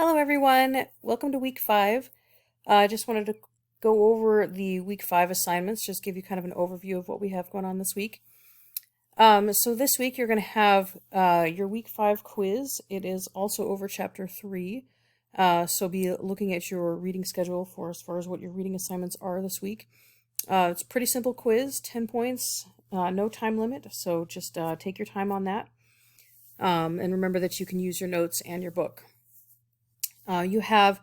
Hello, everyone. Welcome to week 5. I just wanted to go over the week 5 assignments, just give you kind of an overview of what we have going on this week. So this week you're going to have your week 5 quiz. It is also over chapter 3. So be looking at your reading schedule for as far as what your reading assignments are this week. It's a pretty simple quiz, 10 points, no time limit. So just take your time on that. And remember that you can use your notes and your book. You have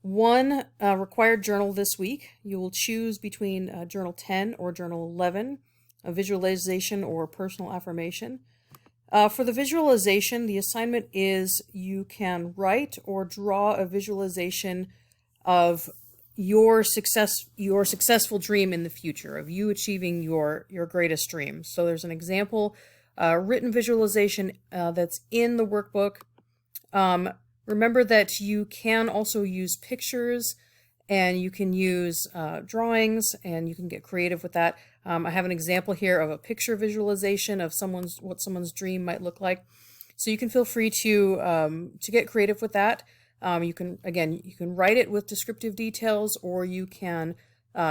one required journal this week. You will choose between Journal 10 or Journal 11, a visualization or personal affirmation. For the visualization, the assignment is you can write or draw a visualization of your successful dream in the future, of you achieving your greatest dream. So there's an example written visualization that's in the workbook. Remember that you can also use pictures and you can use drawings and you can get creative with that. I have an example here of a picture visualization of what someone's dream might look like. So you can feel free to get creative with that. You can write it with descriptive details, or you can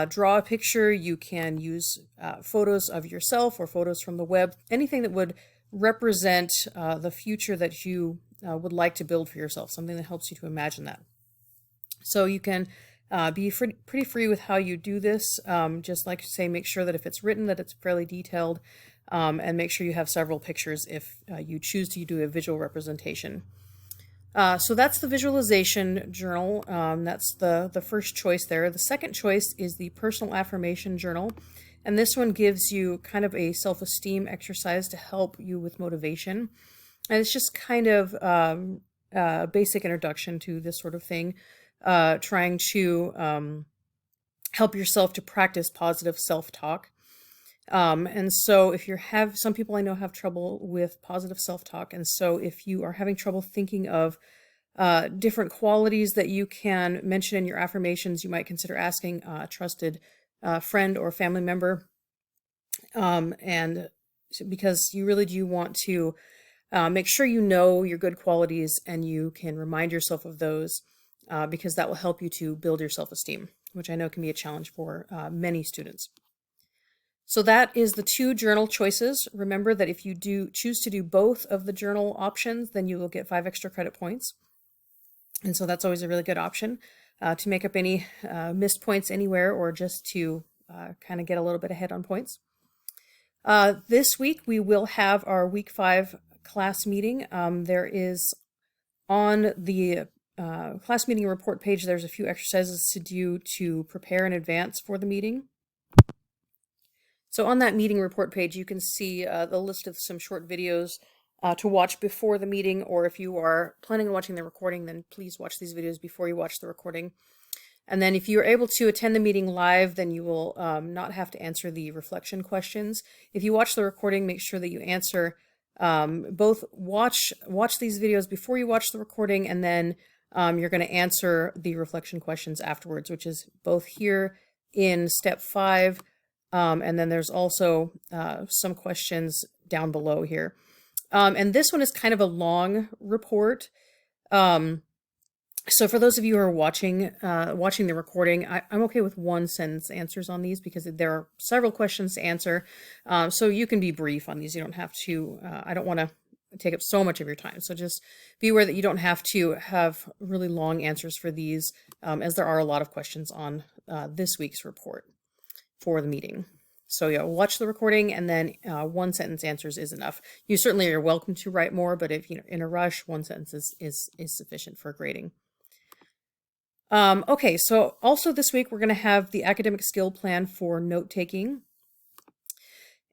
draw a picture. You can use photos of yourself or photos from the web, anything that would represent the future that you would like to build for yourself, something that helps you to imagine that. So you can be pretty free with how you do this. Just like say, make sure that if it's written, that it's fairly detailed, and make sure you have several pictures if you choose to do a visual representation. So that's the visualization journal. That's the first choice there. The second choice is the personal affirmation journal. And this one gives you kind of a self-esteem exercise to help you with motivation. And it's just kind of a basic introduction to this sort of thing, trying to help yourself to practice positive self-talk. And so if some people I know have trouble with positive self-talk. And so if you are having trouble thinking of different qualities that you can mention in your affirmations, you might consider asking a trusted friend or family member. And because you really do want to make sure you know your good qualities and you can remind yourself of those, because that will help you to build your self-esteem, which I know can be a challenge for many students. So that is the 2 journal choices. Remember that if you do choose to do both of the journal options, then you will get 5 extra credit points. And so that's always a really good option to make up any missed points anywhere, or just to kind of get a little bit ahead on points. This week we will have our week 5 class meeting. There is on the class meeting report page, there's a few exercises to do to prepare in advance for the meeting. So on that meeting report page, you can see the list of some short videos to watch before the meeting, or if you are planning on watching the recording, then please watch these videos before you watch the recording. And then if you're able to attend the meeting live, then you will not have to answer the reflection questions. If you watch the recording, make sure that you answer both watch these videos before you watch the recording, and then you're going to answer the reflection questions afterwards, which is both here in step 5, and then there's also some questions down below here. And this one is kind of a long report. So for those of you who are watching the recording, I'm okay with 1 sentence answers on these because there are several questions to answer. So you can be brief on these. You don't have to, I don't want to take up so much of your time. So just be aware that you don't have to have really long answers for these, as there are a lot of questions on this week's report for the meeting. So yeah, watch the recording, and then 1 sentence answers is enough. You certainly are welcome to write more, but if you're in a rush, 1 sentence is sufficient for grading. Okay, so also this week we're going to have the academic skill plan for note-taking.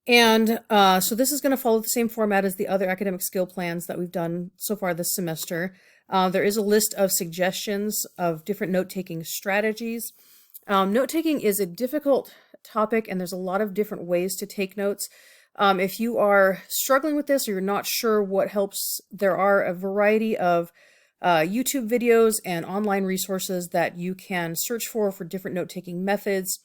And so this is going to follow the same format as the other academic skill plans that we've done so far this semester. There is a list of suggestions of different note-taking strategies. Note-taking is a difficult topic, and there's a lot of different ways to take notes. If you are struggling with this or you're not sure what helps, there are a variety of YouTube videos and online resources that you can search for different note-taking methods.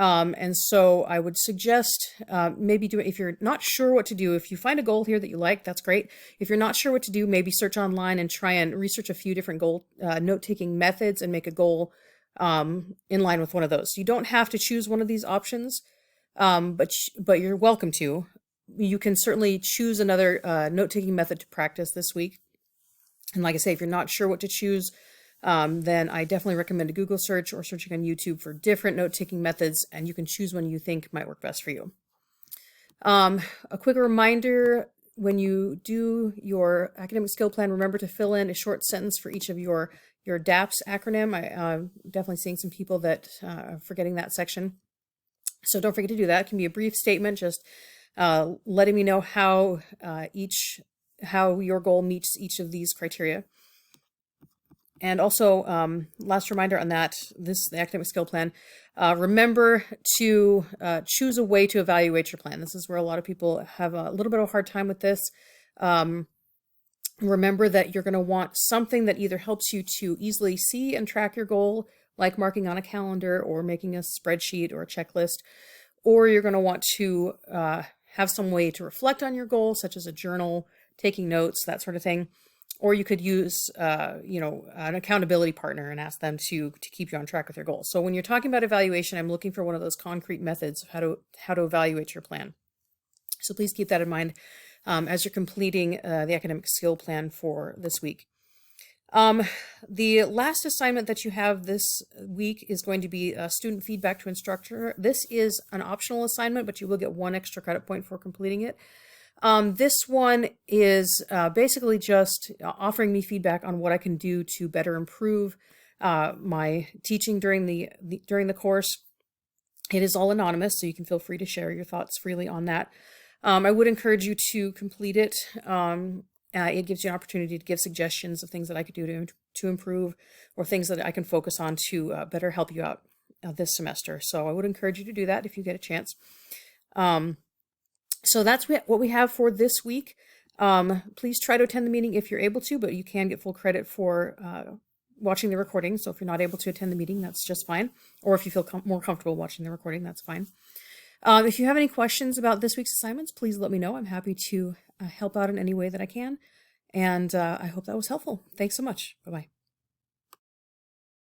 And so I would suggest maybe do it if you're not sure what to do. If you find a goal here that you like, that's great. If you're not sure what to do, maybe search online and try and research a few different goal note-taking methods and make a goal in line with one of those. You don't have to choose one of these options, but you're welcome to. You can certainly choose another note-taking method to practice this week. And like I say, if you're not sure what to choose, then I definitely recommend a Google search or searching on YouTube for different note-taking methods, and you can choose one you think might work best for you. A quick reminder, when you do your academic skill plan, remember to fill in a short sentence for each of your DAPS acronym. I'm definitely seeing some people that are forgetting that section. So don't forget to do that. It can be a brief statement, just letting me know how your goal meets each of these criteria. And also, last reminder on that, the academic skill plan, remember to choose a way to evaluate your plan. This is where a lot of people have a little bit of a hard time with this. Remember that you're going to want something that either helps you to easily see and track your goal, like marking on a calendar or making a spreadsheet or a checklist, or you're going to want to have some way to reflect on your goal, such as a journal, taking notes, that sort of thing. Or you could use, an accountability partner and ask them to keep you on track with your goals. So when you're talking about evaluation, I'm looking for one of those concrete methods of how to evaluate your plan. So please keep that in mind as you're completing the academic skill plan for this week. The last assignment that you have this week is going to be student feedback to instructor. This is an optional assignment, but you will get 1 extra credit point for completing it. This one is basically just offering me feedback on what I can do to better improve my teaching during the course. It is all anonymous, so you can feel free to share your thoughts freely on that. I would encourage you to complete it. It gives you an opportunity to give suggestions of things that I could do to improve, or things that I can focus on to better help you out this semester. So I would encourage you to do that if you get a chance. So that's what we have for this week. Please try to attend the meeting if you're able to, but you can get full credit for watching the recording. So if you're not able to attend the meeting, that's just fine. Or if you feel more comfortable watching the recording, that's fine. If you have any questions about this week's assignments, please let me know. I'm happy to help out in any way that I can. And I hope that was helpful. Thanks so much. Bye-bye.